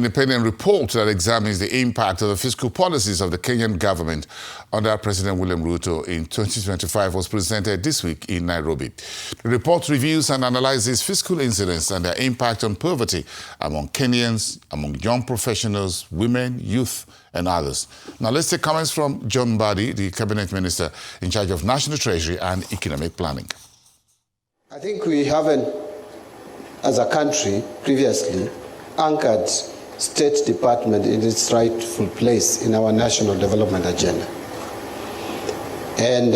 independent report that examines the impact of the fiscal policies of the Kenyan government under President William Ruto in 2025 was presented this week in Nairobi. The report reviews and analyzes fiscal incidents and their impact on poverty among Kenyans, among young professionals, women, youth, and others. Now let's take comments from John Mbadi, the Cabinet Minister in charge of National Treasury and Economic Planning. I think we haven't, as a country, previously anchored State Department in its rightful place in our national development agenda. And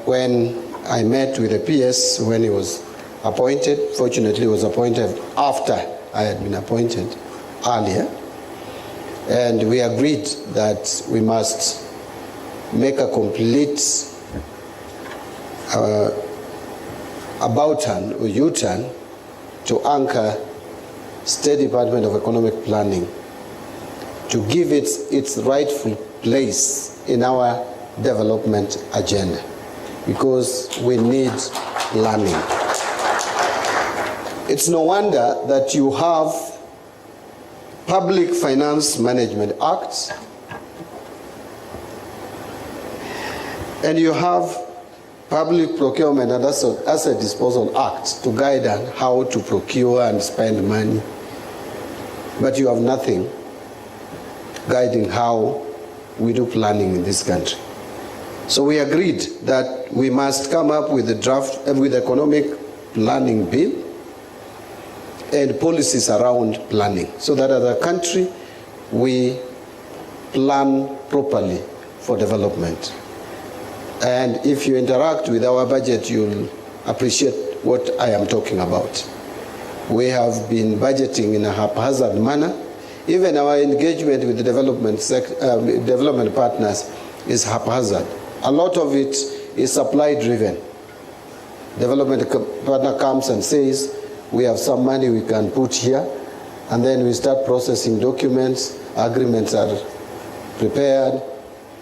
when I met with the PS when he was appointed, fortunately he was appointed after I had been appointed earlier, and we agreed that we must make a complete about turn or U-turn to anchor State Department of Economic Planning, to give it its rightful place in our development agenda, because we need planning. It's no wonder that you have Public Finance Management Act and you have Public Procurement and Asset Disposal Act to guide on how to procure and spend money. But you have nothing guiding how we do planning in this country. So we agreed that we must come up with a draft with economic planning bill and policies around planning, so that as a country we plan properly for development. And if you interact with our budget, you'll appreciate what I am talking about. We have been budgeting in a haphazard manner. Even our engagement with the development partners is haphazard. A lot of it is supply-driven. Development partner comes and says, we have some money we can put here, and then we start processing documents, agreements are prepared,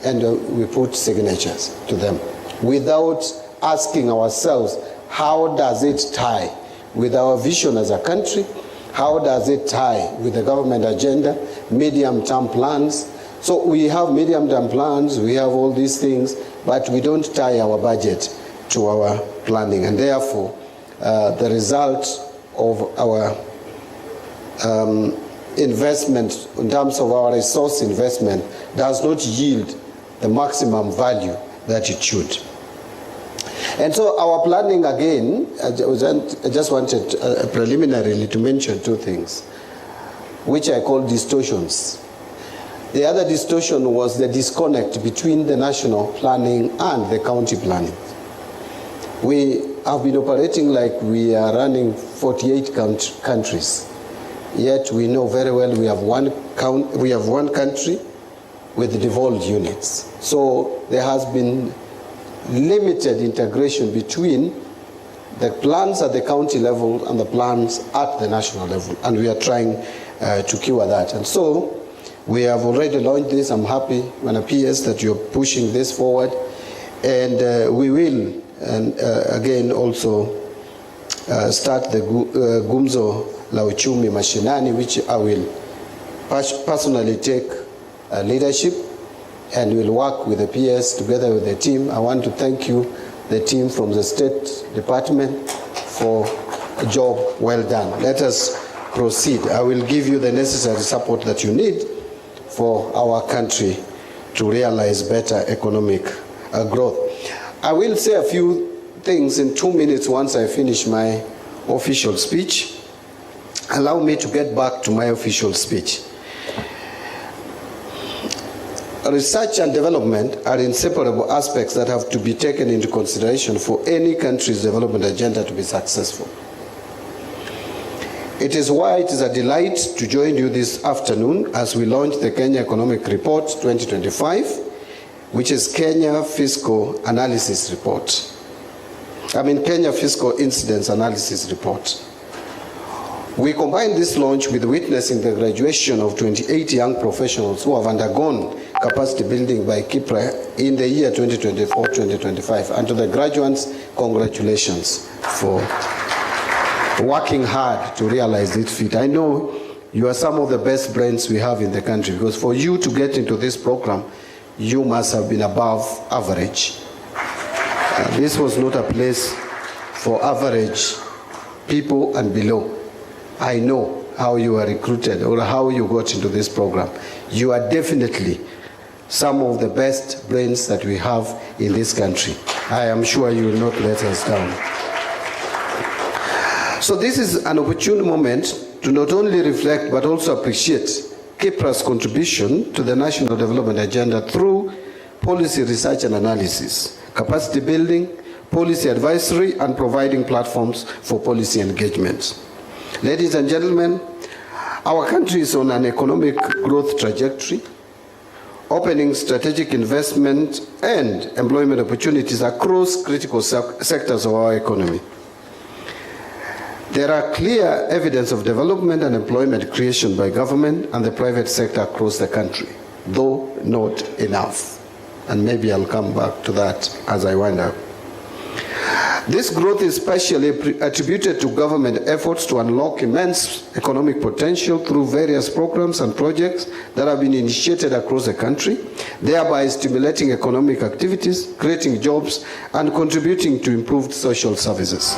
and we put signatures to them without asking ourselves, how does it tie with our vision as a country? How does it tie with the government agenda, medium-term plans? So we have medium-term plans, we have all these things, but we don't tie our budget to our planning. And therefore, the result of our investment, in terms of our resource investment, does not yield the maximum value that it should. And so our planning, again, I just wanted preliminarily to mention two things, which I call distortions. The other distortion was the disconnect between the national planning and the county planning. We have been operating like we are running 48 countries, yet we know very well we have one country with devolved units. So there has been limited integration between the plans at the county level and the plans at the national level, and we are trying to cure that. And so we have already launched this. I'm happy when it appears that you're pushing this forward, and we will, and again also start the Gumzo la Uchumi Mashinani, which I will personally take leadership, and we'll work with the PS together with the team. I want to thank you, the team from the State Department, for a job well done. Let us proceed. I will give you the necessary support that you need for our country to realize better economic growth. I will say a few things in 2 minutes once I finish my official speech. Allow me to get back to my official speech. Research and development are inseparable aspects that have to be taken into consideration for any country's development agenda to be successful. It is why it is a delight to join you this afternoon as we launch the Kenya Economic Report 2025, which is Kenya Fiscal Analysis Report. Kenya Fiscal Incidence Analysis Report. We combine this launch with witnessing the graduation of 28 young professionals who have undergone capacity building by KIPRA in the year 2024-2025. And to the graduates, congratulations for working hard to realize this feat. I know You are some of the best brains we have in the country, because for you to get into this program, you must have been above average. This was not a place for average people and below. I know how you were recruited or how you got into this program. You are definitely some of the best brains that we have in this country. I am sure you will not let us down. So this is an opportune moment to not only reflect but also appreciate Kipra's contribution to the National Development Agenda through policy research and analysis, capacity building, policy advisory, and providing platforms for policy engagement. Ladies and gentlemen, our country is on an economic growth trajectory, opening strategic investment and employment opportunities across critical sectors of our economy. There are clear evidence of development and employment creation by government and the private sector across the country, though not enough. And maybe I'll come back to that as I wind up. This growth is partially attributed to government efforts to unlock immense economic potential through various programs and projects that have been initiated across the country, thereby stimulating economic activities, creating jobs, and contributing to improved social services.